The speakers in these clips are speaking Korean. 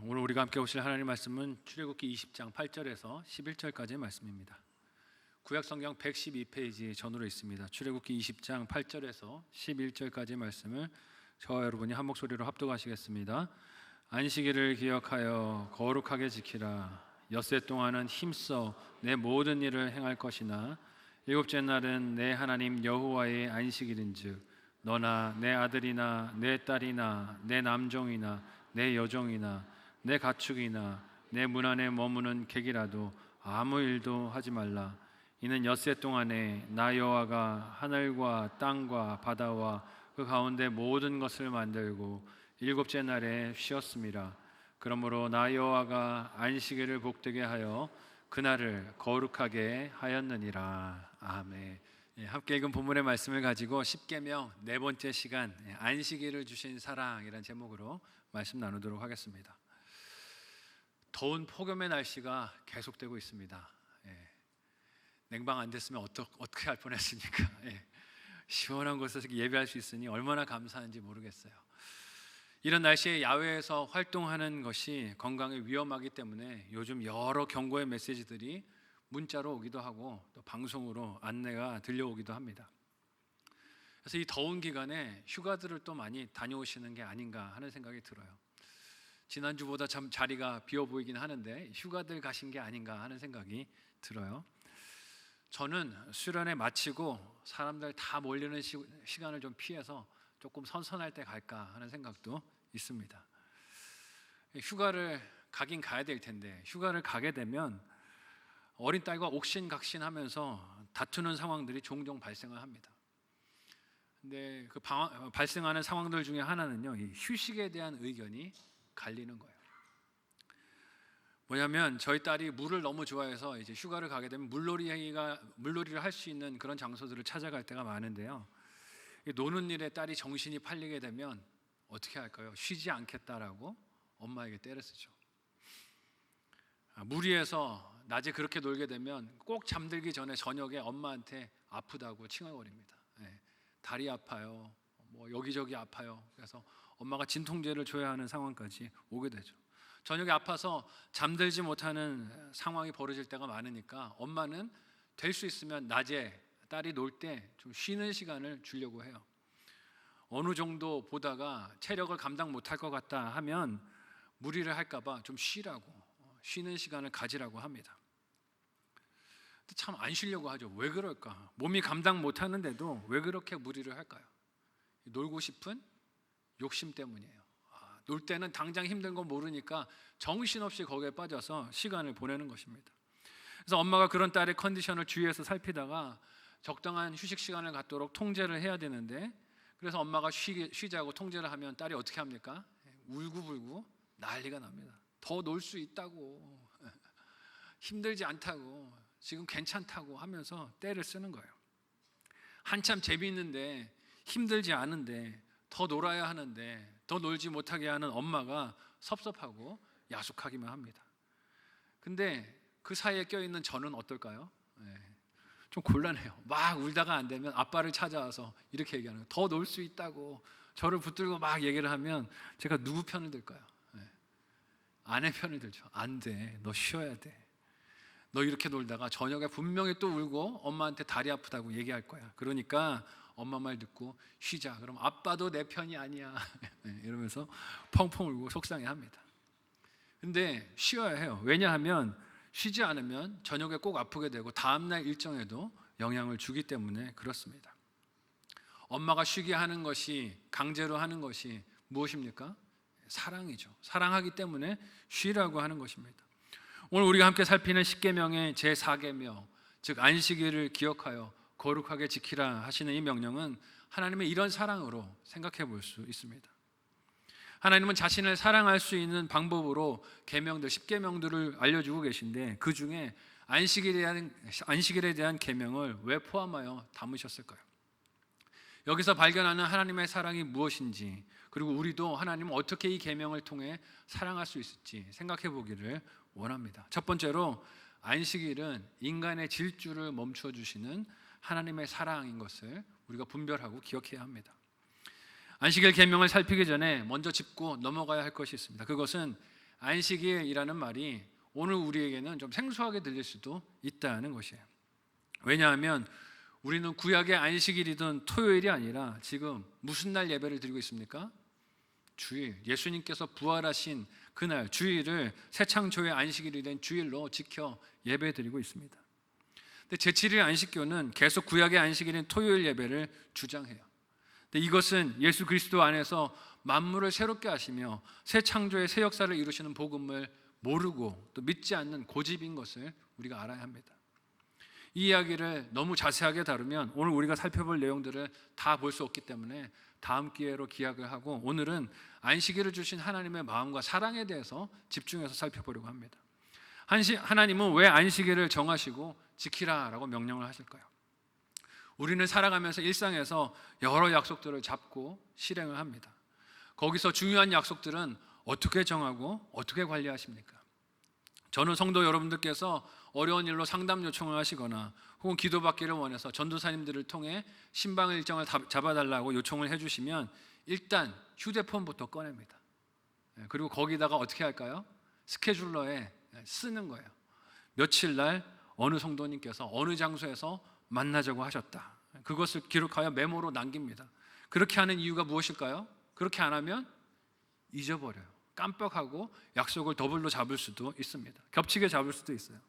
오늘 우리가 함께 보실 하나님의 말씀은 출애굽기 20장 8절에서 11절까지의 말씀입니다. 구약 성경 112페이지 전으로 있습니다. 출애굽기 20장 8절에서 11절까지의 말씀을 저와 여러분이 한 목소리로 합독하시겠습니다. 안식일을 기억하여 거룩하게 지키라. 엿새 동안은 힘써 내 모든 일을 행할 것이나 일곱째 날은 내 하나님 여호와의 안식일인즉 너나 내 아들이나 내 딸이나 내 남종이나 내 여종이나 내 가축이나 내 문 안에 머무는 객이라도 아무 일도 하지 말라. 이는 엿새 동안에 나 여호와가 하늘과 땅과 바다와 그 가운데 모든 것을 만들고 일곱째 날에 쉬었음이라. 그러므로 나 여호와가 안식일을 복되게 하여 그날을 거룩하게 하였느니라. 아멘. 함께 읽은 본문의 말씀을 가지고 십계명 네 번째 시간 안식일을 주신 사랑이라는 제목으로 말씀 나누도록 하겠습니다. 더운 폭염의 날씨가 계속되고 있습니다. 냉방 안 됐으면 어떻게 할 뻔했습니까? 시원한 곳에서 예배할 수 있으니 얼마나 감사한지 모르겠어요. 이런 날씨에 야외에서 활동하는 것이 건강에 위험하기 때문에 요즘 여러 경고의 메시지들이 문자로 오기도 하고 또 방송으로 안내가 들려오기도 합니다. 그래서 이 더운 기간에 휴가들을 또 많이 다녀오시는 게 아닌가 하는 생각이 들어요. 지난주보다 참 자리가 비어 보이긴 하는데 휴가들 가신 게 아닌가 하는 생각이 들어요. 저는 수련회 마치고 사람들 다 몰리는 시간을 좀 피해서 조금 선선할 때 갈까 하는 생각도 있습니다. 휴가를 가긴 가야 될 텐데 휴가를 가게 되면 어린 딸과 옥신각신하면서 다투는 상황들이 종종 발생을 합니다. 근데 그 발생하는 상황들 중에 하나는요, 이 휴식에 대한 의견이 갈리는 거예요. 뭐냐면 저희 딸이 물을 너무 좋아해서 이제 휴가를 가게 되면 물놀이를 할 수 있는 그런 장소들을 찾아갈 때가 많은데요. 노는 일에 딸이 정신이 팔리게 되면 어떻게 할까요? 쉬지 않겠다라고 엄마에게 때를 쓰죠. 무리해서 낮에 그렇게 놀게 되면 꼭 잠들기 전에 저녁에 엄마한테 아프다고 칭얼거립니다. 다리 아파요, 뭐 여기저기 아파요. 그래서 엄마가 진통제를 줘야 하는 상황까지 오게 되죠. 저녁에 아파서 잠들지 못하는 상황이 벌어질 때가 많으니까 엄마는 될 수 있으면 낮에 딸이 놀 때 좀 쉬는 시간을 주려고 해요. 어느 정도 보다가 체력을 감당 못할 것 같다 하면 무리를 할까 봐 좀 쉬는 시간을 가지라고 합니다. 참 안 쉬려고 하죠. 왜 그럴까? 몸이 감당 못하는데도 왜 그렇게 무리를 할까요? 놀고 싶은 욕심 때문이에요. 놀 때는 당장 힘든 건 모르니까 정신없이 거기에 빠져서 시간을 보내는 것입니다. 그래서 엄마가 그런 딸의 컨디션을 주위에서 살피다가 적당한 휴식 시간을 갖도록 통제를 해야 되는데, 그래서 엄마가 쉬자고 통제를 하면 딸이 어떻게 합니까? 울고불고 난리가 납니다. 더 놀 수 있다고, 힘들지 않다고, 지금 괜찮다고 하면서 떼를 쓰는 거예요. 한참 재미있는데 힘들지 않은데 더 놀아야 하는데 더 놀지 못하게 하는 엄마가 섭섭하고 야속하기만 합니다. 근데 그 사이에 껴있는 저는 어떨까요? 좀 곤란해요. 막 울다가 안 되면 아빠를 찾아와서 이렇게 얘기하는 거예요. 더 놀 수 있다고 저를 붙들고 막 얘기를 하면 제가 누구 편을 들까요? 아내 편을 들죠. 안 돼, 너 쉬어야 돼. 너 이렇게 놀다가 저녁에 분명히 또 울고 엄마한테 다리 아프다고 얘기할 거야. 그러니까 엄마 말 듣고 쉬자. 그럼 아빠도 내 편이 아니야 이러면서 펑펑 울고 속상해합니다. 근데 쉬어야 해요. 왜냐하면 쉬지 않으면 저녁에 꼭 아프게 되고 다음날 일정에도 영향을 주기 때문에 그렇습니다. 엄마가 쉬게 하는 것이, 강제로 하는 것이 무엇입니까? 사랑이죠. 사랑하기 때문에 쉬라고 하는 것입니다. 오늘 우리가 함께 살피는 십계명의 제4계명, 즉 안식일을 기억하여 거룩하게 지키라 하시는 이 명령은 하나님의 이런 사랑으로 생각해 볼 수 있습니다. 하나님은 자신을 사랑할 수 있는 방법으로 계명들, 십계명들을 알려주고 계신데 그 중에 안식일에 대한 계명을 왜 포함하여 담으셨을까요? 여기서 발견하는 하나님의 사랑이 무엇인지, 그리고 우리도 하나님은 어떻게 이 계명을 통해 사랑할 수 있을지 생각해 보기를 원합니다. 첫 번째로 안식일은 인간의 질주를 멈춰 주시는 하나님의 사랑인 것을 우리가 분별하고 기억해야 합니다. 안식일 계명을 살피기 전에 먼저 짚고 넘어가야 할 것이 있습니다. 그것은 안식일이라는 말이 오늘 우리에게는 좀 생소하게 들릴 수도 있다는 것이에요. 왜냐하면 우리는 구약의 안식일이든 토요일이 아니라 지금 무슨 날 예배를 드리고 있습니까? 주일, 예수님께서 부활하신 그날 주일을 새창조의 안식일이 된 주일로 지켜 예배드리고 있습니다. 근데 제7일 안식교는 계속 구약의 안식일인 토요일 예배를 주장해요. 근데 이것은 예수 그리스도 안에서 만물을 새롭게 하시며 새 창조의 새 역사를 이루시는 복음을 모르고 또 믿지 않는 고집인 것을 우리가 알아야 합니다. 이 이야기를 너무 자세하게 다루면 오늘 우리가 살펴볼 내용들을 다 볼 수 없기 때문에 다음 기회로 기약을 하고 오늘은 안식일을 주신 하나님의 마음과 사랑에 대해서 집중해서 살펴보려고 합니다. 하나님은 왜 안식일을 정하시고 지키라라고 명령을 하실까요? 우리는 살아가면서 일상에서 여러 약속들을 잡고 실행을 합니다. 거기서 중요한 약속들은 어떻게 정하고 어떻게 관리하십니까? 저는 성도 여러분들께서 어려운 일로 상담 요청을 하시거나 혹은 기도받기를 원해서 전도사님들을 통해 신방 일정을 잡아달라고 요청을 해주시면 일단 휴대폰부터 꺼냅니다. 그리고 거기다가 어떻게 할까요? 스케줄러에 쓰는 거예요. 며칠 날 어느 성도님께서 어느 장소에서 만나자고 하셨다. 그것을 기록하여 메모로 남깁니다. 그렇게 하는 이유가 무엇일까요? 그렇게 안 하면 잊어버려요. 깜빡하고 약속을 더블로 잡을 수도 있습니다. 겹치게 잡을 수도 있어요.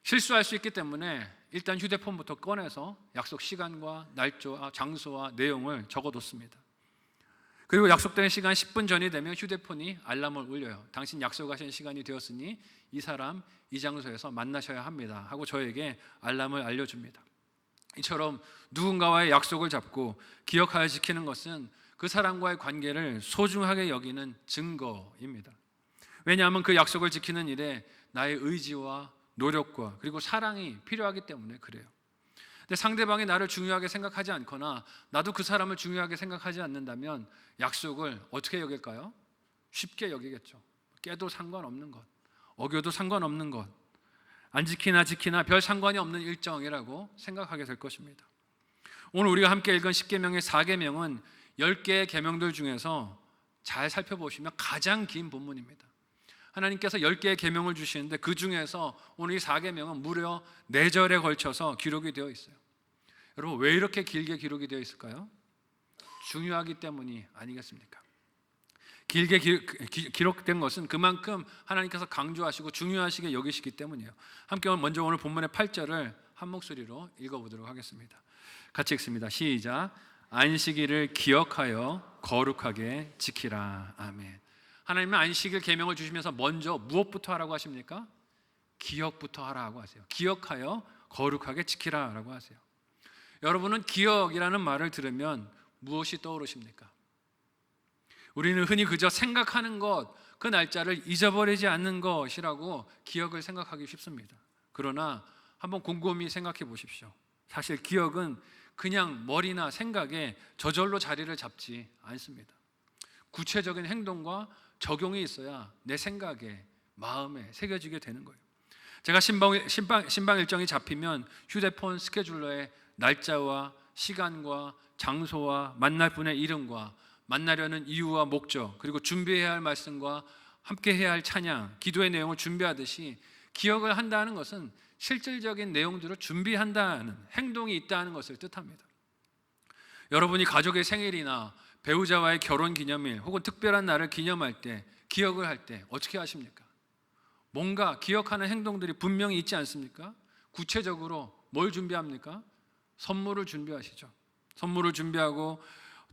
실수할 수 있기 때문에 일단 휴대폰부터 꺼내서 약속 시간과 날짜와 장소와 내용을 적어뒀습니다. 그리고 약속된 시간 10분 전이 되면 휴대폰이 알람을 울려요. 당신 약속하신 시간이 되었으니 이 사람 이 장소에서 만나셔야 합니다 하고 저에게 알람을 알려줍니다. 이처럼 누군가와의 약속을 잡고 기억하여 지키는 것은 그 사람과의 관계를 소중하게 여기는 증거입니다. 왜냐하면 그 약속을 지키는 일에 나의 의지와 노력과 그리고 사랑이 필요하기 때문에 그래요. 근데 상대방이 나를 중요하게 생각하지 않거나 나도 그 사람을 중요하게 생각하지 않는다면 약속을 어떻게 여길까요? 쉽게 여기겠죠. 깨도 상관없는 것, 어겨도 상관없는 것, 안 지키나 별 상관이 없는 일정이라고 생각하게 될 것입니다. 오늘 우리가 함께 읽은 10계명의 4계명은 10개의 계명들 중에서 잘 살펴보시면 가장 긴 본문입니다. 하나님께서 10개의 계명을 주시는데 그 중에서 오늘 이 4계명은 무려 4절에 걸쳐서 기록이 되어 있어요. 여러분, 왜 이렇게 길게 기록이 되어 있을까요? 중요하기 때문이 아니겠습니까? 길게 기록된 것은 그만큼 하나님께서 강조하시고 중요하시게 여기시기 때문이에요. 함께 먼저 오늘 본문의 8절을 한 목소리로 읽어보도록 하겠습니다. 같이 읽습니다. 시작. 안식일을 기억하여 거룩하게 지키라. 아멘. 하나님은 안식일 계명을 주시면서 먼저 무엇부터 하라고 하십니까? 기억부터 하라고 하세요. 기억하여 거룩하게 지키라라고 하세요. 여러분은 기억이라는 말을 들으면 무엇이 떠오르십니까? 우리는 흔히 그저 생각하는 것, 그 날짜를 잊어버리지 않는 것이라고 기억을 생각하기 쉽습니다. 그러나 한번 곰곰이 생각해 보십시오. 사실 기억은 그냥 머리나 생각에 저절로 자리를 잡지 않습니다. 구체적인 행동과 적용이 있어야 내 생각에, 마음에 새겨지게 되는 거예요. 제가 신방 일정이 잡히면 휴대폰 스케줄러에 날짜와 시간과 장소와 만날 분의 이름과 만나려는 이유와 목적, 그리고 준비해야 할 말씀과 함께 해야 할 찬양, 기도의 내용을 준비하듯이 기억을 한다는 것은 실질적인 내용들을 준비한다는 행동이 있다는 것을 뜻합니다. 여러분이 가족의 생일이나 배우자와의 결혼 기념일 혹은 특별한 날을 기념할 때, 기억을 할 때 어떻게 하십니까? 뭔가 기억하는 행동들이 분명히 있지 않습니까? 구체적으로 뭘 준비합니까? 선물을 준비하시죠. 선물을 준비하고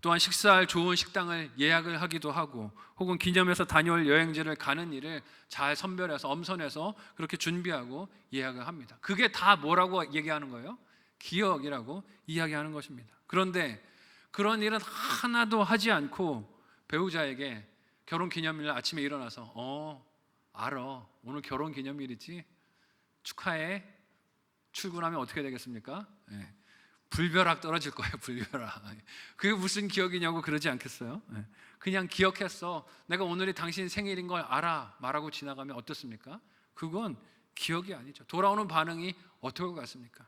또한 식사할 좋은 식당을 예약을 하기도 하고 혹은 기념해서 다녀올 여행지를 가는 일을 잘 선별해서 엄선해서 그렇게 준비하고 예약을 합니다. 그게 다 뭐라고 얘기하는 거예요? 기억이라고 이야기하는 것입니다. 그런데 그런 일은 하나도 하지 않고 배우자에게 결혼기념일 아침에 일어나서 알아, 오늘 결혼기념일이지, 축하해, 출근하면 어떻게 되겠습니까? 네. 불벼락 떨어질 거예요. 불벼락. 그게 무슨 기억이냐고 그러지 않겠어요? 그냥 기억했어, 내가 오늘이 당신 생일인 걸 알아 말하고 지나가면 어떻습니까? 그건 기억이 아니죠. 돌아오는 반응이 어떨 것 같습니까?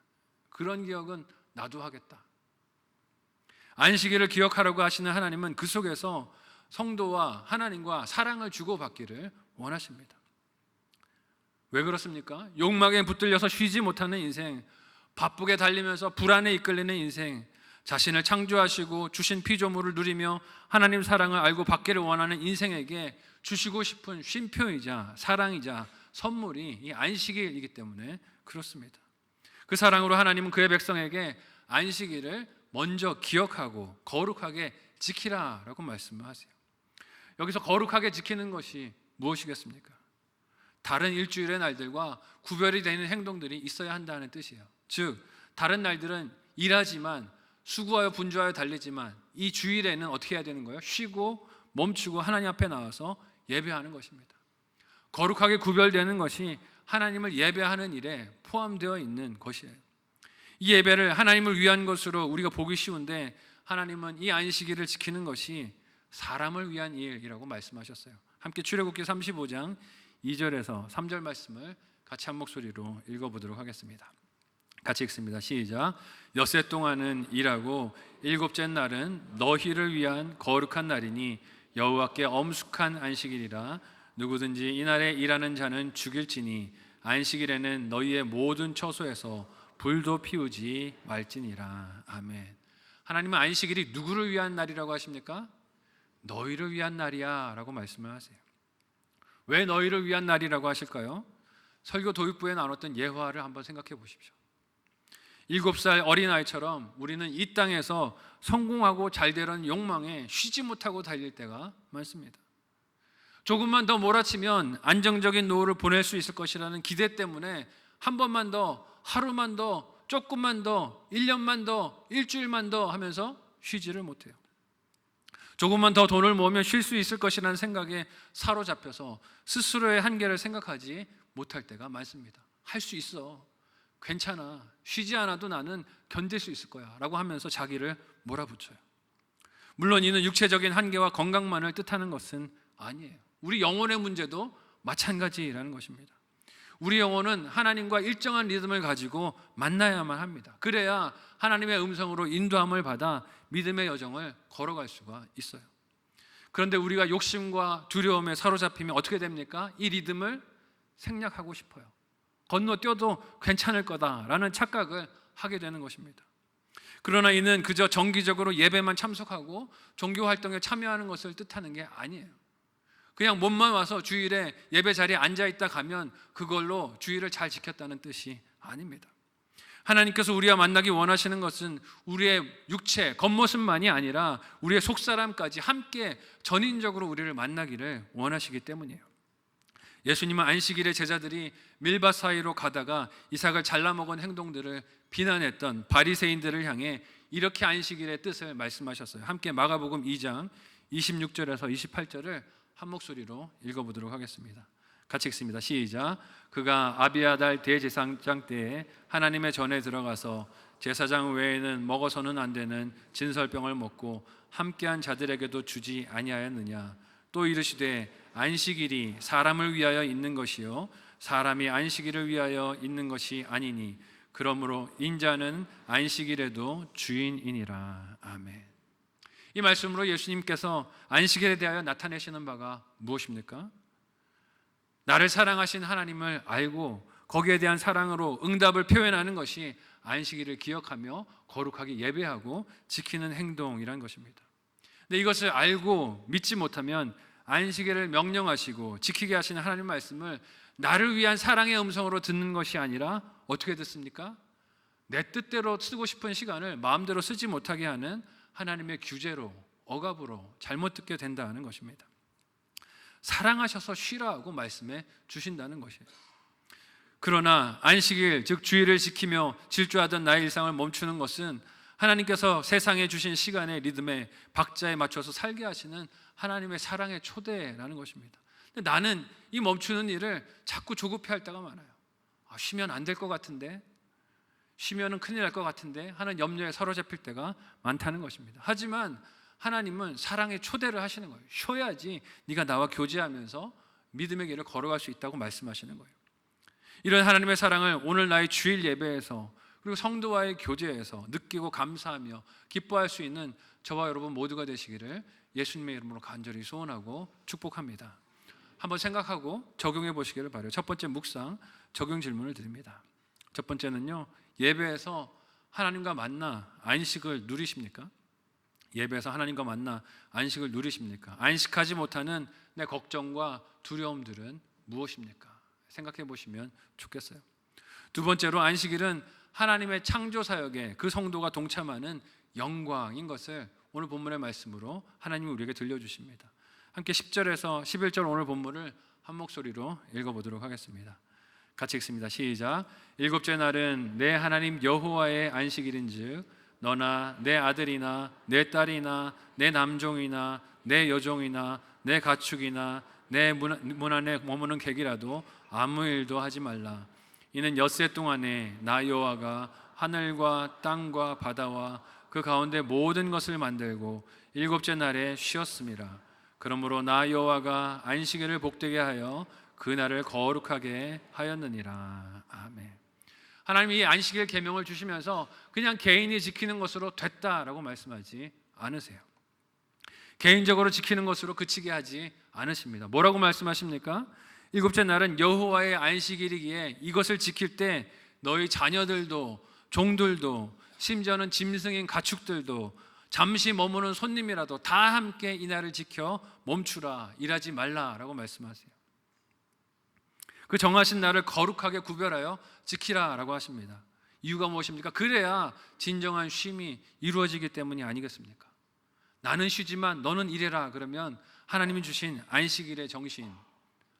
그런 기억은 나도 하겠다. 안식일을 기억하라고 하시는 하나님은 그 속에서 성도와 하나님과 사랑을 주고받기를 원하십니다. 왜 그렇습니까? 욕망에 붙들려서 쉬지 못하는 인생, 바쁘게 달리면서 불안에 이끌리는 인생, 자신을 창조하시고 주신 피조물을 누리며 하나님 사랑을 알고 받기를 원하는 인생에게 주시고 싶은 쉼표이자 사랑이자 선물이 이 안식일이기 때문에 그렇습니다. 그 사랑으로 하나님은 그의 백성에게 안식일을 먼저 기억하고 거룩하게 지키라라고 말씀을 하세요. 여기서 거룩하게 지키는 것이 무엇이겠습니까? 다른 일주일의 날들과 구별이 되는 행동들이 있어야 한다는 뜻이에요. 즉 다른 날들은 일하지만 수고하여 분주하여 달리지만 이 주일에는 어떻게 해야 되는 거예요? 쉬고 멈추고 하나님 앞에 나와서 예배하는 것입니다. 거룩하게 구별되는 것이 하나님을 예배하는 일에 포함되어 있는 것이에요. 이 예배를 하나님을 위한 것으로 우리가 보기 쉬운데 하나님은 이 안식일을 지키는 것이 사람을 위한 일이라고 말씀하셨어요. 함께 출애굽기 35장 2절에서 3절 말씀을 같이 한 목소리로 읽어보도록 하겠습니다. 같이 읽습니다. 시작. 엿새 동안은 일하고 일곱째 날은 너희를 위한 거룩한 날이니 여호와께 엄숙한 안식일이라. 누구든지 이날에 일하는 자는 죽일지니 안식일에는 너희의 모든 처소에서 불도 피우지 말지니라. 아멘. 하나님은 안식일이 누구를 위한 날이라고 하십니까? 너희를 위한 날이야 라고 말씀을 하세요. 왜 너희를 위한 날이라고 하실까요? 설교 도입부에 나눴던 예화를 한번 생각해 보십시오. 7살 어린아이처럼 우리는 이 땅에서 성공하고 잘 되려는 욕망에 쉬지 못하고 달릴 때가 많습니다. 조금만 더 몰아치면 안정적인 노후를 보낼 수 있을 것이라는 기대 때문에 한 번만 더, 하루만 더, 조금만 더, 1년만 더, 일주일만 더 하면서 쉬지를 못해요. 조금만 더 돈을 모으면 쉴 수 있을 것이라는 생각에 사로잡혀서 스스로의 한계를 생각하지 못할 때가 많습니다. 할 수 있어, 괜찮아, 쉬지 않아도 나는 견딜 수 있을 거야 라고 하면서 자기를 몰아붙여요. 물론 이는 육체적인 한계와 건강만을 뜻하는 것은 아니에요. 우리 영혼의 문제도 마찬가지라는 것입니다. 우리 영혼은 하나님과 일정한 리듬을 가지고 만나야만 합니다. 그래야 하나님의 음성으로 인도함을 받아 믿음의 여정을 걸어갈 수가 있어요. 그런데 우리가 욕심과 두려움에 사로잡히면 어떻게 됩니까? 이 리듬을 생략하고 싶어요. 건너뛰어도 괜찮을 거다라는 착각을 하게 되는 것입니다. 그러나 이는 그저 정기적으로 예배만 참석하고 종교 활동에 참여하는 것을 뜻하는 게 아니에요. 그냥 몸만 와서 주일에 예배 자리에 앉아있다 가면 그걸로 주일을 잘 지켰다는 뜻이 아닙니다. 하나님께서 우리와 만나기 원하시는 것은 우리의 육체, 겉모습만이 아니라 우리의 속사람까지 함께 전인적으로 우리를 만나기를 원하시기 때문이에요. 예수님은 안식일에 제자들이 밀밭 사이로 가다가 이삭을 잘라먹은 행동들을 비난했던 바리새인들을 향해 이렇게 안식일의 뜻을 말씀하셨어요. 함께 마가복음 2장 26절에서 28절을 한 목소리로 읽어보도록 하겠습니다. 같이 읽습니다. 시작. 그가 아비아달 대제사장 때에 하나님의 전에 들어가서 제사장 외에는 먹어서는 안 되는 진설병을 먹고 함께한 자들에게도 주지 아니하였느냐. 또 이르시되 안식일이 사람을 위하여 있는 것이요 사람이 안식일을 위하여 있는 것이 아니니 그러므로 인자는 안식일에도 주인이니라. 아멘. 이 말씀으로 예수님께서 안식일에 대하여 나타내시는 바가 무엇입니까? 나를 사랑하신 하나님을 알고 거기에 대한 사랑으로 응답을 표현하는 것이 안식일을 기억하며 거룩하게 예배하고 지키는 행동이라는 것입니다. 근데 이것을 알고 믿지 못하면 안식일을 명령하시고 지키게 하시는 하나님 말씀을 나를 위한 사랑의 음성으로 듣는 것이 아니라 어떻게 듣습니까? 내 뜻대로 쓰고 싶은 시간을 마음대로 쓰지 못하게 하는 하나님의 규제로, 억압으로 잘못 듣게 된다는 것입니다. 사랑하셔서 쉬라고 말씀해 주신다는 것이에요. 그러나 안식일, 즉 주일을 지키며 질주하던 나의 일상을 멈추는 것은 하나님께서 세상에 주신 시간의 리듬에 박자에 맞춰서 살게 하시는 하나님의 사랑의 초대라는 것입니다. 근데 나는 이 멈추는 일을 자꾸 조급해할 때가 많아요. 쉬면 안 될 것 같은데, 쉬면은 큰일 날 것 같은데 하는 염려에 사로잡힐 때가 많다는 것입니다. 하지만 하나님은 사랑의 초대를 하시는 거예요. 쉬어야지 네가 나와 교제하면서 믿음의 길을 걸어갈 수 있다고 말씀하시는 거예요. 이런 하나님의 사랑을 오늘 나의 주일 예배에서 그리고 성도와의 교제에서 느끼고 감사하며 기뻐할 수 있는 저와 여러분 모두가 되시기를 예수님의 이름으로 간절히 소원하고 축복합니다. 한번 생각하고 적용해 보시기를 바라요. 첫 번째 묵상 적용 질문을 드립니다. 첫 번째는요, 예배에서 하나님과 만나 안식을 누리십니까? 예배에서 하나님과 만나 안식을 누리십니까? 안식하지 못하는 내 걱정과 두려움들은 무엇입니까? 생각해 보시면 좋겠어요. 두 번째로, 안식일은 하나님의 창조 사역에 그 성도가 동참하는 영광인 것을 오늘 본문의 말씀으로 하나님이 우리에게 들려주십니다. 함께 10절에서 11절 오늘 본문을 한 목소리로 읽어보도록 하겠습니다. 같이 읽습니다. 시작. 일곱째 날은 내 하나님 여호와의 안식일인즉 너나 내 아들이나 내 딸이나 내 남종이나 내 여종이나 내 가축이나 내 문 안에 머무는 객이라도 아무 일도 하지 말라. 이는 엿새 동안에 나 여호와가 하늘과 땅과 바다와 그 가운데 모든 것을 만들고 일곱째 날에 쉬었음이라. 그러므로 나 여호와가 안식일을 복되게 하여 그 날을 거룩하게 하였느니라. 아멘. 하나님이 이 안식일 계명을 주시면서 그냥 개인이 지키는 것으로 됐다라고 말씀하지 않으세요. 개인적으로 지키는 것으로 그치게 하지 않으십니다. 뭐라고 말씀하십니까? 일곱째 날은 여호와의 안식일이기에 이것을 지킬 때 너희 자녀들도 종들도 심지어는 짐승인 가축들도 잠시 머무는 손님이라도 다 함께 이 날을 지켜 멈추라, 일하지 말라라고 말씀하세요. 그 정하신 날을 거룩하게 구별하여 지키라라고 하십니다. 이유가 무엇입니까? 그래야 진정한 쉼이 이루어지기 때문이 아니겠습니까? 나는 쉬지만 너는 일해라 그러면 하나님이 주신 안식일의 정신,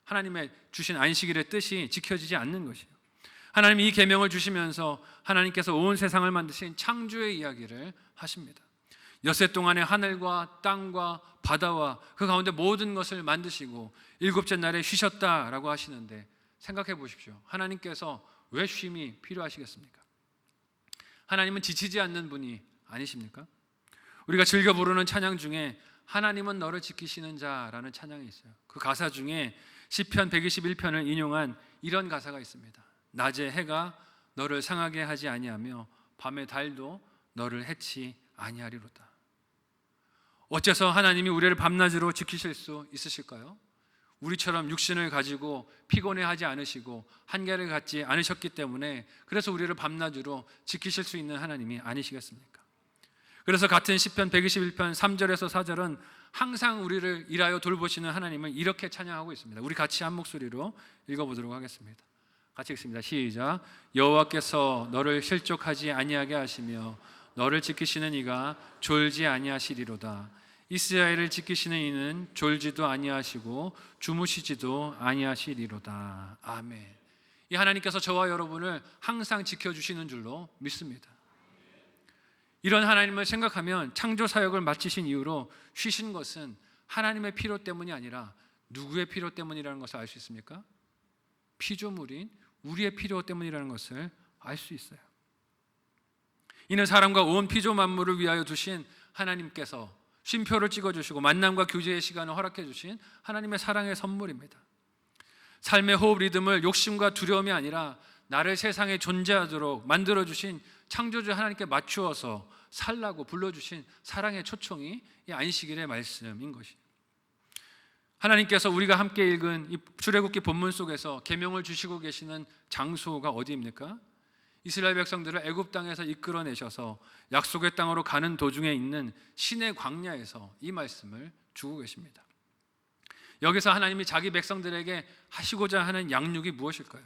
하나님의 주신 안식일의 뜻이 지켜지지 않는 것이에요. 하나님이 이 계명을 주시면서 하나님께서 온 세상을 만드신 창조의 이야기를 하십니다. 엿새 동안에 하늘과 땅과 바다와 그 가운데 모든 것을 만드시고 일곱째 날에 쉬셨다라고 하시는데, 생각해 보십시오. 하나님께서 왜 쉼이 필요하시겠습니까? 하나님은 지치지 않는 분이 아니십니까? 우리가 즐겨 부르는 찬양 중에 하나님은 너를 지키시는 자라는 찬양이 있어요. 그 가사 중에 시편 121편을 인용한 이런 가사가 있습니다. 낮에 해가 너를 상하게 하지 아니하며 밤의 달도 너를 해치 아니하리로다. 어째서 하나님이 우리를 밤낮으로 지키실 수 있으실까요? 우리처럼 육신을 가지고 피곤해하지 않으시고 한계를 갖지 않으셨기 때문에, 그래서 우리를 밤낮으로 지키실 수 있는 하나님이 아니시겠습니까? 그래서 같은 시편 121편 3절에서 4절은 항상 우리를 일하여 돌보시는 하나님을 이렇게 찬양하고 있습니다. 우리 같이 한 목소리로 읽어보도록 하겠습니다. 같이 읽습니다. 시작. 여호와께서 너를 실족하지 아니하게 하시며 너를 지키시는 이가 졸지 아니하시리로다. 이스라엘을 지키시는 이는 졸지도 아니하시고 주무시지도 아니하시리로다. 아멘. 이 하나님께서 저와 여러분을 항상 지켜주시는 줄로 믿습니다. 이런 하나님을 생각하면 창조 사역을 마치신 이후로 쉬신 것은 하나님의 필요 때문이 아니라 누구의 필요 때문이라는 것을 알 수 있습니까? 피조물인 우리의 필요 때문이라는 것을 알 수 있어요. 이는 사람과 온 피조 만물을 위하여 두신 하나님께서 쉼표를 찍어주시고 만남과 교제의 시간을 허락해 주신 하나님의 사랑의 선물입니다. 삶의 호흡 리듬을 욕심과 두려움이 아니라 나를 세상에 존재하도록 만들어주신 창조주 하나님께 맞추어서 살라고 불러주신 사랑의 초청이 이 안식일의 말씀인 것이에요. 하나님께서 우리가 함께 읽은 이 출애굽기 본문 속에서 계명을 주시고 계시는 장소가 어디입니까? 이스라엘 백성들을 애굽 땅에서 이끌어내셔서 약속의 땅으로 가는 도중에 있는 시내 광야에서 이 말씀을 주고 계십니다. 여기서 하나님이 자기 백성들에게 하시고자 하는 양육이 무엇일까요?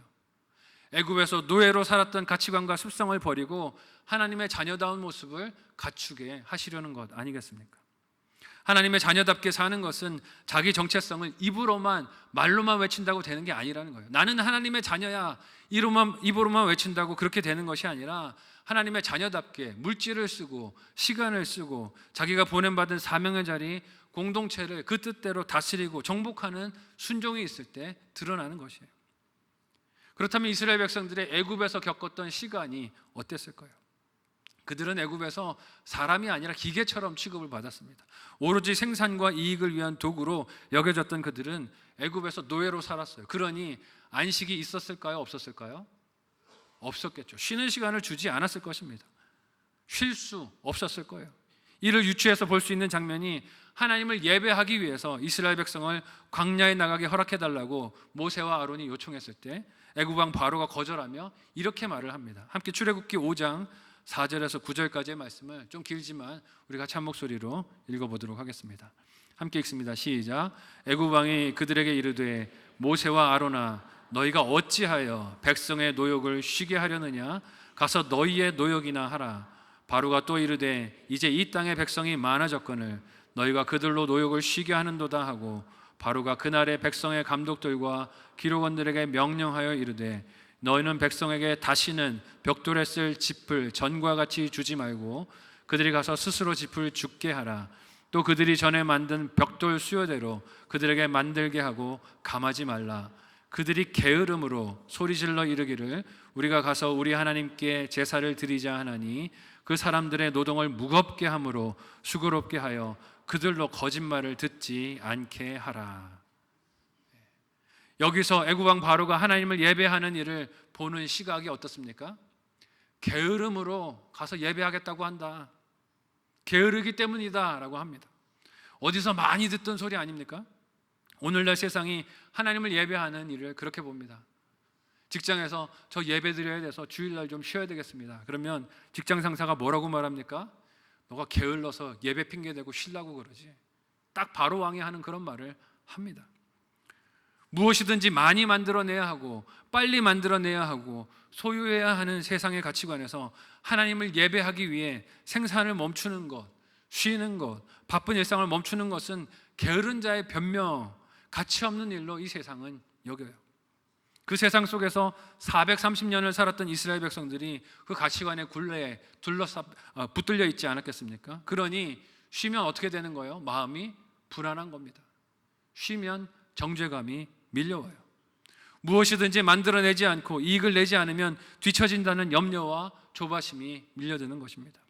애굽에서 노예로 살았던 가치관과 습성을 버리고 하나님의 자녀다운 모습을 갖추게 하시려는 것 아니겠습니까? 하나님의 자녀답게 사는 것은 자기 정체성을 입으로만 말로만 외친다고 되는 게 아니라는 거예요. 나는 하나님의 자녀야, 입으로만 외친다고 그렇게 되는 것이 아니라 하나님의 자녀답게 물질을 쓰고 시간을 쓰고 자기가 보냄받은 사명의 자리, 공동체를 그 뜻대로 다스리고 정복하는 순종이 있을 때 드러나는 것이에요. 그렇다면 이스라엘 백성들의 애굽에서 겪었던 시간이 어땠을까요? 그들은 애굽에서 사람이 아니라 기계처럼 취급을 받았습니다. 오로지 생산과 이익을 위한 도구로 여겨졌던 그들은 애굽에서 노예로 살았어요. 그러니 안식이 있었을까요? 없었을까요? 없었겠죠. 쉬는 시간을 주지 않았을 것입니다. 쉴 수 없었을 거예요. 이를 유추해서 볼 수 있는 장면이 하나님을 예배하기 위해서 이스라엘 백성을 광야에 나가게 허락해달라고 모세와 아론이 요청했을 때 애굽 왕 바로가 거절하며 이렇게 말을 합니다. 함께 출애굽기 5장 4절에서 9절까지의 말씀을 좀 길지만 우리 같이 한 목소리로 읽어보도록 하겠습니다. 함께 읽습니다. 시작. 애굽 왕이 그들에게 이르되 모세와 아론아 너희가 어찌하여 백성의 노역을 쉬게 하려느냐? 가서 너희의 노역이나 하라. 바로가 또 이르되 이제 이 땅의 백성이 많아졌거늘 너희가 그들로 노역을 쉬게 하는도다 하고 바로가 그날의 백성의 감독들과 기록원들에게 명령하여 이르되 너희는 백성에게 다시는 벽돌에 쓸 짚을 전과 같이 주지 말고 그들이 가서 스스로 짚을 줍게 하라. 또 그들이 전에 만든 벽돌 수요대로 그들에게 만들게 하고 감하지 말라. 그들이 게으름으로 소리질러 이르기를 우리가 가서 우리 하나님께 제사를 드리자 하나니 그 사람들의 노동을 무겁게 함으로 수고롭게 하여 그들로 거짓말을 듣지 않게 하라. 여기서 애굽 왕 바로가 하나님을 예배하는 일을 보는 시각이 어떻습니까? 게으름으로 가서 예배하겠다고 한다. 게으르기 때문이다 라고 합니다. 어디서 많이 듣던 소리 아닙니까? 오늘날 세상이 하나님을 예배하는 일을 그렇게 봅니다. 직장에서 저 예배 드려야 돼서 주일날 좀 쉬어야 되겠습니다. 그러면 직장 상사가 뭐라고 말합니까? 너가 게을러서 예배 핑계대고 쉬려고 그러지. 딱 바로 왕이 하는 그런 말을 합니다. 무엇이든지 많이 만들어내야 하고 빨리 만들어내야 하고 소유해야 하는 세상의 가치관에서 하나님을 예배하기 위해 생산을 멈추는 것, 쉬는 것, 바쁜 일상을 멈추는 것은 게으른 자의 변명, 가치 없는 일로 이 세상은 여겨요. 그 세상 속에서 430년을 살았던 이스라엘 백성들이 그 가치관의 굴레에 붙들려 있지 않았겠습니까? 그러니 쉬면 어떻게 되는 거예요? 마음이 불안한 겁니다. 쉬면 정죄감이 밀려와요. 무엇이든지 만들어내지 않고 이익을 내지 않으면 뒤처진다는 염려와 조바심이 밀려드는 것입니다.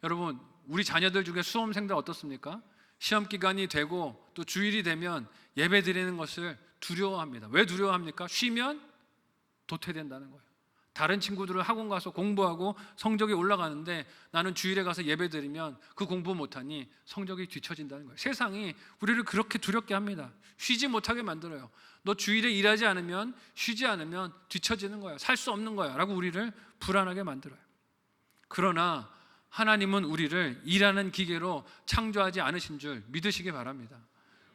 여러분, 우리 자녀들 중에 수험생들 어떻습니까? 시험 기간이 되고 또 주일이 되면 예배 드리는 것을 두려워합니다. 왜 두려워합니까? 쉬면 도태된다는 거예요. 다른 친구들은 학원 가서 공부하고 성적이 올라가는데 나는 주일에 가서 예배 드리면 그 공부 못하니 성적이 뒤처진다는 거예요. 세상이 우리를 그렇게 두렵게 합니다. 쉬지 못하게 만들어요. 너 주일에 일하지 않으면, 쉬지 않으면 뒤처지는 거야, 살 수 없는 거야 라고 우리를 불안하게 만들어요. 그러나 하나님은 우리를 일하는 기계로 창조하지 않으신 줄 믿으시기 바랍니다.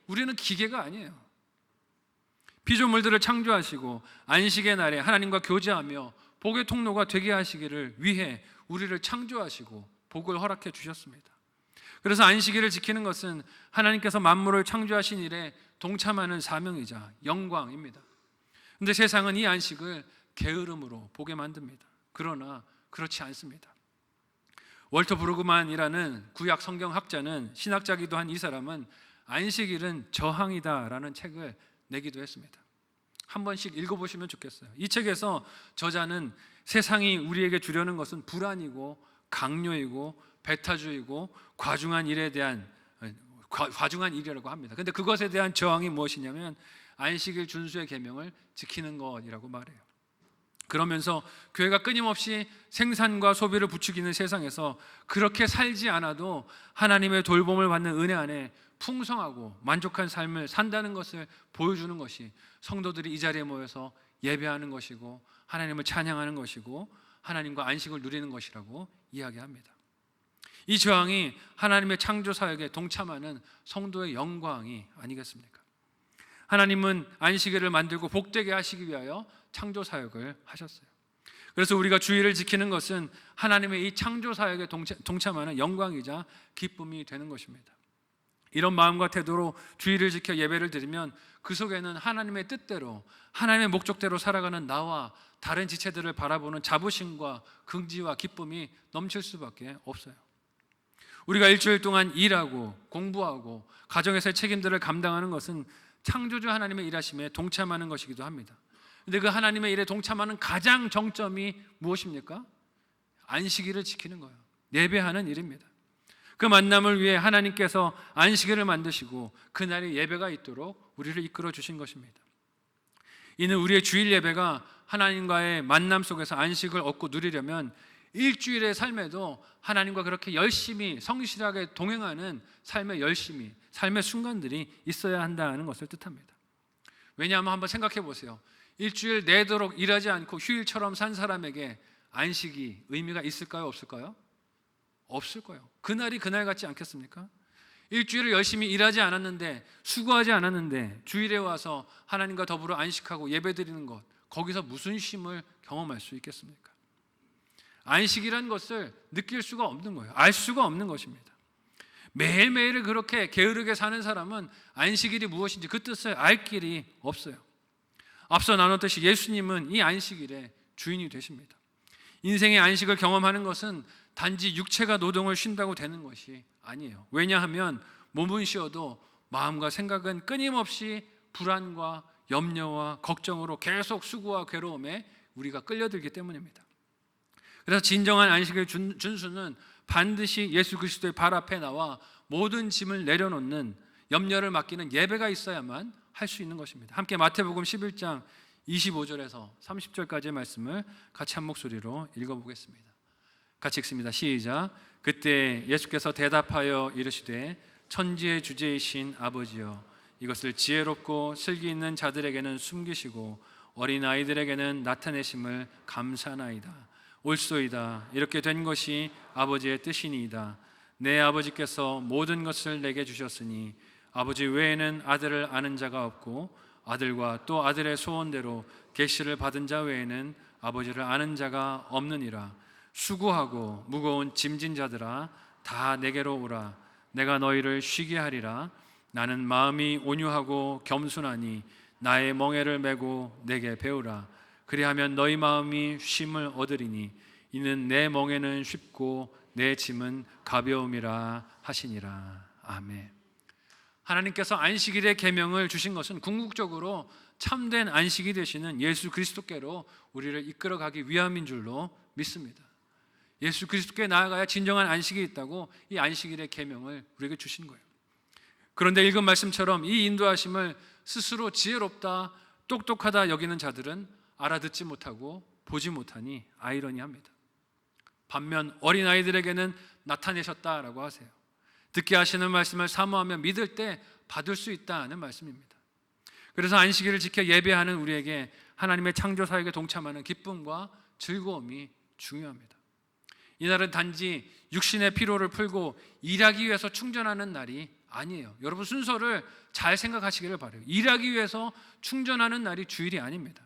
우리는 기계가 아니에요. 피조물들을 창조하시고 안식의 날에 하나님과 교제하며 복의 통로가 되게 하시기를 위해 우리를 창조하시고 복을 허락해 주셨습니다. 그래서 안식일을 지키는 것은 하나님께서 만물을 창조하신 일에 동참하는 사명이자 영광입니다. 그런데 세상은 이 안식을 게으름으로 보게 만듭니다. 그러나 그렇지 않습니다. 월터 브루그만이라는 구약 성경학자는, 신학자기도 한 이 사람은 안식일은 저항이다라는 책을 내기도 했습니다. 한 번씩 읽어보시면 좋겠어요. 이 책에서 저자는 세상이 우리에게 주려는 것은 불안이고 강요이고 배타주의고 과중한 일이라고 합니다. 그런데 그것에 대한 저항이 무엇이냐면 안식일 준수의 계명을 지키는 것이라고 말해요. 그러면서 교회가 끊임없이 생산과 소비를 부추기는 세상에서 그렇게 살지 않아도 하나님의 돌봄을 받는 은혜 안에 풍성하고 만족한 삶을 산다는 것을 보여주는 것이 성도들이 이 자리에 모여서 예배하는 것이고 하나님을 찬양하는 것이고 하나님과 안식을 누리는 것이라고 이야기합니다. 이 저항이 하나님의 창조 사역에 동참하는 성도의 영광이 아니겠습니까? 하나님은 안식일을 만들고 복되게 하시기 위하여 창조 사역을 하셨어요. 그래서 우리가 주일을 지키는 것은 하나님의 이 창조 사역에 동참하는 영광이자 기쁨이 되는 것입니다. 이런 마음과 태도로 주일을 지켜 예배를 드리면 그 속에는 하나님의 뜻대로, 하나님의 목적대로 살아가는 나와 다른 지체들을 바라보는 자부심과 긍지와 기쁨이 넘칠 수밖에 없어요. 우리가 일주일 동안 일하고 공부하고 가정에서의 책임들을 감당하는 것은 창조주 하나님의 일하심에 동참하는 것이기도 합니다. 그런데 그 하나님의 일에 동참하는 가장 정점이 무엇입니까? 안식일을 지키는 거예요. 예배하는 일입니다. 그 만남을 위해 하나님께서 안식일을 만드시고 그날에 예배가 있도록 우리를 이끌어 주신 것입니다. 이는 우리의 주일 예배가 하나님과의 만남 속에서 안식을 얻고 누리려면 일주일의 삶에도 하나님과 그렇게 열심히 성실하게 동행하는 삶의 열심이, 삶의 순간들이 있어야 한다는 것을 뜻합니다. 왜냐하면 한번 생각해 보세요. 일주일 내도록 일하지 않고 휴일처럼 산 사람에게 안식이 의미가 있을까요? 없을까요? 없을 거예요. 그날이 그날 같지 않겠습니까? 일주일을 열심히 일하지 않았는데, 수고하지 않았는데 주일에 와서 하나님과 더불어 안식하고 예배드리는 것, 거기서 무슨 쉼을 경험할 수 있겠습니까? 안식이라는 것을 느낄 수가 없는 거예요. 알 수가 없는 것입니다. 매일매일을 그렇게 게으르게 사는 사람은 안식일이 무엇인지 그 뜻을 알 길이 없어요. 앞서 나눴듯이 예수님은 이 안식일의 주인이 되십니다. 인생의 안식을 경험하는 것은 단지 육체가 노동을 쉰다고 되는 것이 아니에요. 왜냐하면 몸은 쉬어도 마음과 생각은 끊임없이 불안과 염려와 걱정으로 계속 수고와 괴로움에 우리가 끌려들기 때문입니다. 그래서 진정한 안식의 준수는 반드시 예수 그리스도의 발 앞에 나와 모든 짐을 내려놓는, 염려를 맡기는 예배가 있어야만 할 수 있는 것입니다. 함께 마태복음 11장 25절에서 30절까지의 말씀을 같이 한 목소리로 읽어보겠습니다. 같이 읽습니다. 시작. 그때 예수께서 대답하여 이르시되 천지의 주제이신 아버지여, 이것을 지혜롭고 슬기 있는 자들에게는 숨기시고 어린아이들에게는 나타내심을 감사하나이다. 옳소이다. 이렇게 된 것이 아버지의 뜻이니이다. 내 아버지께서 모든 것을 내게 주셨으니 아버지 외에는 아들을 아는 자가 없고 아들과 또 아들의 소원대로 계시를 받은 자 외에는 아버지를 아는 자가 없느니라. 수고하고 무거운 짐진 자들아, 다 내게로 오라. 내가 너희를 쉬게 하리라. 나는 마음이 온유하고 겸손하니 나의 멍에를 메고 내게 배우라. 그리하면 너희 마음이 쉼을 얻으리니 이는 내 멍에는 쉽고 내 짐은 가벼움이라 하시니라. 아멘. 하나님께서 안식일의 계명을 주신 것은 궁극적으로 참된 안식이 되시는 예수 그리스도께로 우리를 이끌어가기 위함인 줄로 믿습니다. 예수 그리스도께 나아가야 진정한 안식이 있다고 이 안식일의 계명을 우리에게 주신 거예요. 그런데 읽은 말씀처럼 이 인도하심을 스스로 지혜롭다, 똑똑하다 여기는 자들은 알아듣지 못하고 보지 못하니 아이러니합니다. 반면 어린아이들에게는 나타내셨다라고 하세요. 듣게 하시는 말씀을 사모하며 믿을 때 받을 수 있다는 말씀입니다. 그래서 안식일을 지켜 예배하는 우리에게 하나님의 창조 사역에 동참하는 기쁨과 즐거움이 중요합니다. 이날은 단지 육신의 피로를 풀고 일하기 위해서 충전하는 날이 아니에요. 여러분 순서를 잘 생각하시기를 바라요. 일하기 위해서 충전하는 날이 주일이 아닙니다.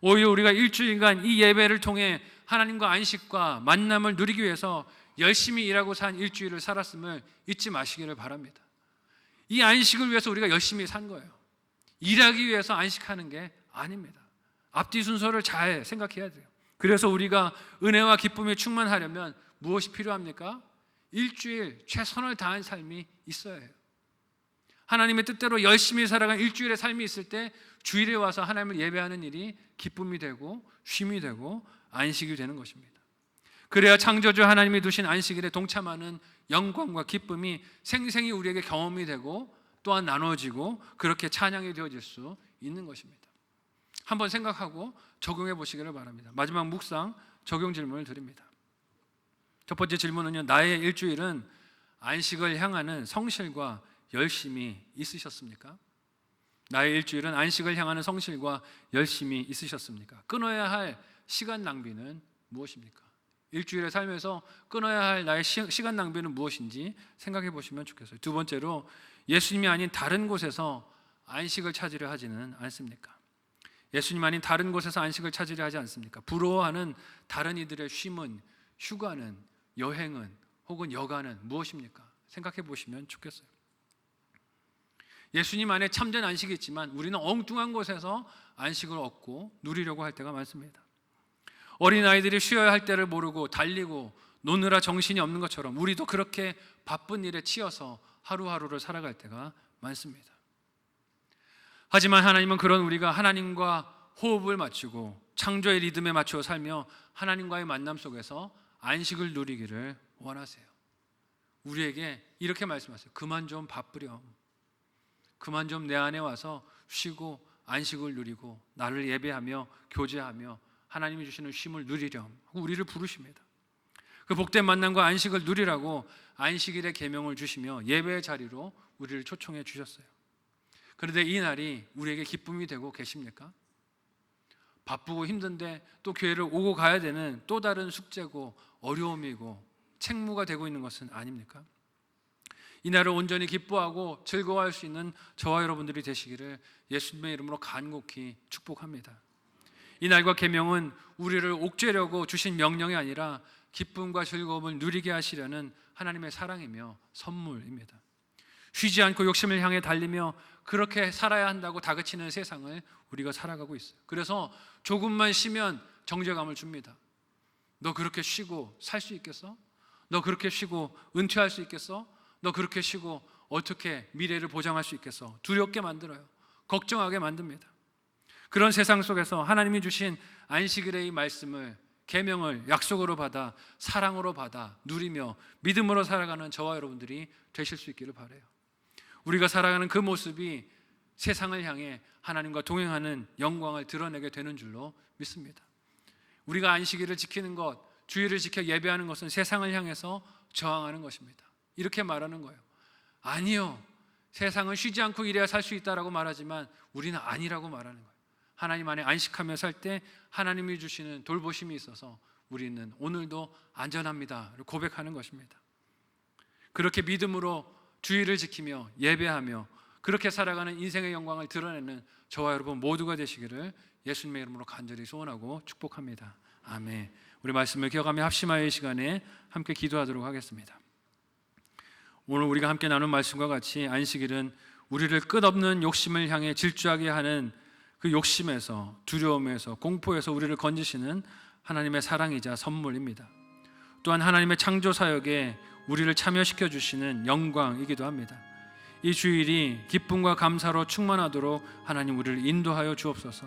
오히려 우리가 일주일간 이 예배를 통해 하나님과 안식과 만남을 누리기 위해서 열심히 일하고 산 일주일을 살았음을 잊지 마시기를 바랍니다. 이 안식을 위해서 우리가 열심히 산 거예요. 일하기 위해서 안식하는 게 아닙니다. 앞뒤 순서를 잘 생각해야 돼요. 그래서 우리가 은혜와 기쁨에 충만하려면 무엇이 필요합니까? 일주일 최선을 다한 삶이 있어야 해요. 하나님의 뜻대로 열심히 살아간 일주일의 삶이 있을 때 주일에 와서 하나님을 예배하는 일이 기쁨이 되고 쉼이 되고 안식이 되는 것입니다. 그래야 창조주 하나님이 두신 안식일에 동참하는 영광과 기쁨이 생생히 우리에게 경험이 되고 또한 나눠지고 그렇게 찬양이 되어질 수 있는 것입니다. 한번 생각하고 적용해 보시기를 바랍니다. 마지막 묵상 적용 질문을 드립니다. 첫 번째 질문은요, 나의 일주일은 안식을 향하는 성실과 열심이 있으셨습니까? 나의 일주일은 안식을 향하는 성실과 열심이 있으셨습니까? 끊어야 할 시간 낭비는 무엇입니까? 일주일의 삶에서 끊어야 할 나의 시간 낭비는 무엇인지 생각해 보시면 좋겠어요. 두 번째로, 예수님이 아닌 다른 곳에서 안식을 찾으려 하지는 않습니까? 예수님 아닌 다른 곳에서 안식을 찾으려 하지 않습니까? 부러워하는 다른 이들의 쉼은, 휴가는, 여행은 혹은 여가는 무엇입니까? 생각해 보시면 좋겠어요. 예수님 안에 참된 안식이 있지만 우리는 엉뚱한 곳에서 안식을 얻고 누리려고 할 때가 많습니다. 어린아이들이 쉬어야 할 때를 모르고 달리고 노느라 정신이 없는 것처럼 우리도 그렇게 바쁜 일에 치여서 하루하루를 살아갈 때가 많습니다. 하지만 하나님은 그런 우리가 하나님과 호흡을 맞추고 창조의 리듬에 맞추어 살며 하나님과의 만남 속에서 안식을 누리기를 원하세요. 우리에게 이렇게 말씀하세요. 그만 좀 바쁘렴. 그만 좀 내 안에 와서 쉬고 안식을 누리고 나를 예배하며 교제하며 하나님이 주시는 쉼을 누리렴 하고 우리를 부르십니다. 그 복된 만남과 안식을 누리라고 안식일의 계명을 주시며 예배의 자리로 우리를 초청해 주셨어요. 그런데 이 날이 우리에게 기쁨이 되고 계십니까? 바쁘고 힘든데 또 교회를 오고 가야 되는 또 다른 숙제고 어려움이고 책무가 되고 있는 것은 아닙니까? 이 날을 온전히 기뻐하고 즐거워할 수 있는 저와 여러분들이 되시기를 예수님의 이름으로 간곡히 축복합니다. 이 날과 계명은 우리를 옥죄려고 주신 명령이 아니라 기쁨과 즐거움을 누리게 하시려는 하나님의 사랑이며 선물입니다. 쉬지 않고 욕심을 향해 달리며 그렇게 살아야 한다고 다그치는 세상을 우리가 살아가고 있어요. 그래서 조금만 쉬면 정죄감을 줍니다. 너 그렇게 쉬고 살 수 있겠어? 너 그렇게 쉬고 은퇴할 수 있겠어? 너 그렇게 쉬고 어떻게 미래를 보장할 수 있겠어? 두렵게 만들어요. 걱정하게 만듭니다. 그런 세상 속에서 하나님이 주신 안식일의 이 말씀을, 계명을 약속으로 받아 사랑으로 받아 누리며 믿음으로 살아가는 저와 여러분들이 되실 수 있기를 바라요. 우리가 살아가는 그 모습이 세상을 향해 하나님과 동행하는 영광을 드러내게 되는 줄로 믿습니다. 우리가 안식일을 지키는 것, 주일을 지켜 예배하는 것은 세상을 향해서 저항하는 것입니다. 이렇게 말하는 거예요. 아니요, 세상은 쉬지 않고 일해야 살 수 있다라고 말하지만 우리는 아니라고 말하는 거예요. 하나님 안에 안식하며 살 때 하나님이 주시는 돌보심이 있어서 우리는 오늘도 안전합니다 고백하는 것입니다. 그렇게 믿음으로 주일을 지키며 예배하며 그렇게 살아가는 인생의 영광을 드러내는 저와 여러분 모두가 되시기를 예수님의 이름으로 간절히 소원하고 축복합니다. 아멘. 우리 말씀을 기억하며 합심하의 시간에 함께 기도하도록 하겠습니다. 오늘 우리가 함께 나눈 말씀과 같이 안식일은 우리를 끝없는 욕심을 향해 질주하게 하는 그 욕심에서, 두려움에서, 공포에서 우리를 건지시는 하나님의 사랑이자 선물입니다. 또한 하나님의 창조 사역에 우리를 참여시켜 주시는 영광이기도 합니다. 이 주일이 기쁨과 감사로 충만하도록 하나님 우리를 인도하여 주옵소서.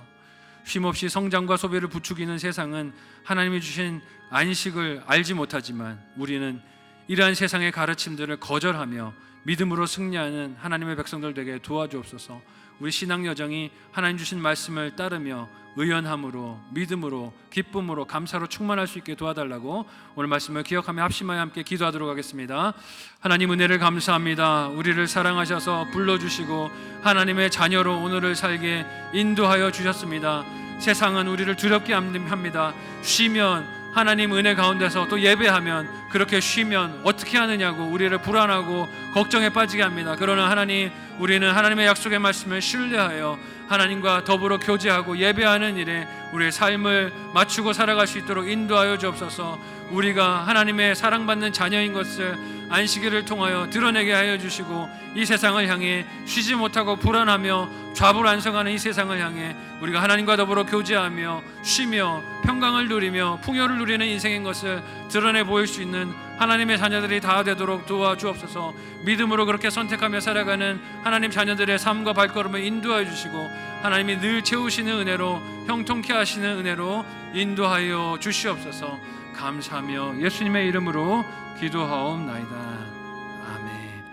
쉼없이 성장과 소비를 부추기는 세상은 하나님이 주신 안식을 알지 못하지만 우리는 이러한 세상의 가르침들을 거절하며 믿음으로 승리하는 하나님의 백성들 되게 도와주옵소서. 우리 신앙 여정이 하나님 주신 말씀을 따르며 의연함으로, 믿음으로, 기쁨으로, 감사로 충만할 수 있게 도와달라고 오늘 말씀을 기억하며 합심하여 함께 기도하도록 하겠습니다. 하나님 은혜를 감사합니다. 우리를 사랑하셔서 불러주시고 하나님의 자녀로 오늘을 살게 인도하여 주셨습니다. 세상은 우리를 두렵게 합니다. 쉬면 하나님 은혜 가운데서 또 예배하면 그렇게 쉬면 어떻게 하느냐고 우리를 불안하고 걱정에 빠지게 합니다. 그러나 하나님, 우리는 하나님의 약속의 말씀을 신뢰하여 하나님과 더불어 교제하고 예배하는 일에 우리의 삶을 맞추고 살아갈 수 있도록 인도하여 주옵소서. 우리가 하나님의 사랑받는 자녀인 것을 안식일을 통하여 드러내게 하여 주시고 이 세상을 향해 쉬지 못하고 불안하며 좌불안성하는 이 세상을 향해 우리가 하나님과 더불어 교제하며 쉬며 평강을 누리며 풍요를 누리는 인생인 것을 드러내 보일 수 있는 하나님의 자녀들이 다 되도록 도와주옵소서. 믿음으로 그렇게 선택하며 살아가는 하나님 자녀들의 삶과 발걸음을 인도하여 주시고 하나님이 늘 채우시는 은혜로, 형통케 하시는 은혜로 인도하여 주시옵소서. 감사하며 예수님의 이름으로 기도하옵나이다. 아멘.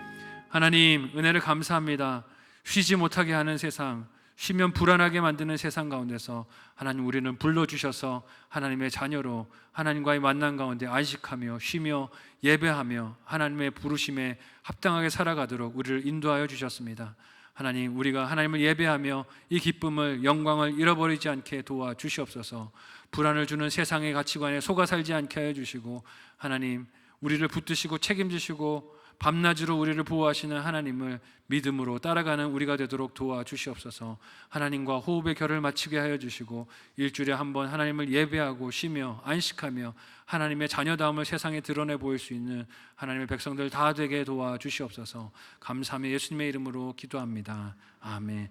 하나님 은혜를 감사합니다. 쉬지 못하게 하는 세상, 쉬면 불안하게 만드는 세상 가운데서 하나님 우리는 불러주셔서 하나님의 자녀로 하나님과의 만남 가운데 안식하며 쉬며 예배하며 하나님의 부르심에 합당하게 살아가도록 우리를 인도하여 주셨습니다. 하나님, 우리가 하나님을 예배하며 이 기쁨을, 영광을 잃어버리지 않게 도와주시옵소서. 불안을 주는 세상의 가치관에 속아 살지 않게 하여 주시고 하나님, 우리를 붙드시고 책임지시고 밤낮으로 우리를 보호하시는 하나님을 믿음으로 따라가는 우리가 되도록 도와주시옵소서. 하나님과 호흡의 결을 맞추게 하여 주시고 일주일에 한 번 하나님을 예배하고 쉬며 안식하며 하나님의 자녀다움을 세상에 드러내 보일 수 있는 하나님의 백성들 다 되게 도와주시옵소서. 감사하며 예수님의 이름으로 기도합니다. 아멘.